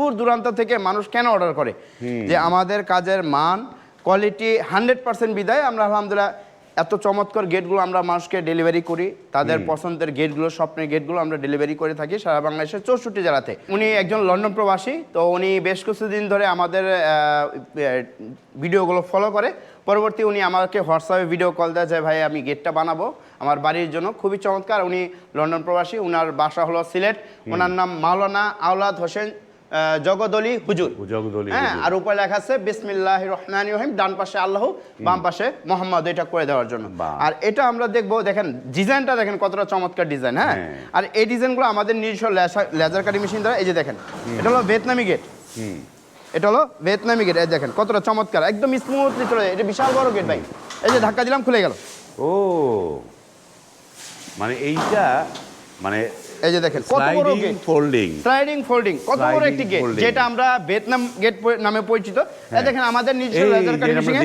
দূর দূরান্ত থেকে মানুষ কেন অর্ডার করে যে আমাদের কাজের মান কোয়ালিটি 100% বিদায় আমরা আলহামদুলিল্লাহ এত চমৎকার গেটগুলো আমরা মানুষকে ডেলিভারি করি তাদের পছন্দের গেটগুলো স্বপ্নের গেটগুলো আমরা ডেলিভারি করে থাকি সারা বাংলাদেশের 64 জেলাতে। উনি একজন লন্ডন প্রবাসী, তো উনি বেশ কিছুদিন ধরে আমাদের ভিডিওগুলো ফলো করে। পরবর্তী উনি আমাকে হোয়াটসঅ্যাপে ভিডিও কল দেয় যে ভাই আমি গেটটা বানাবো আমার বাড়ির জন্য, খুবই চমৎকার। উনি লন্ডন প্রবাসী, ওনার বাসা হলো সিলেট, ওনার নাম মাওলানা আওলাদ হোসেন জগদলি হুজুর। হ্যাঁ, আর উপরে লেখা আছে বিসমিল্লাহির রহমানির রহিম, ডান পাশে আল্লাহ, বাম পাশে মোহাম্মদ, এটা করে দেওয়ার জন্য। আর এটা আমরা দেখবো, দেখেন ডিজাইনটা দেখেন কতটা চমৎকার ডিজাইন। হ্যাঁ, আর এই ডিজাইনগুলো আমাদের নিজস্ব লেজার কাটিং মেশিন দ্বারা, এই যে দেখেন এটা হলো ভিয়েতনামি গেট, এটা হলো ভিয়েতনামি গেট, এই দেখেন কতটা চমৎকার, একদম স্মুথলি চলে যায়। এটা বিশাল বড় গেট ভাই, এই যে ধাক্কা দিলাম খুলে গেল। ও মানে এইটা মানে এই যে দেখেন কত বড় গেট, স্লাইডিং ফোল্ডিং, কত বড় একটি গেট, যেটা আমরা ভিয়েতনাম গেট নামে পরিচিত। এই দেখেন আমাদের নিজস্ব লেজার কাটিং মেশিন।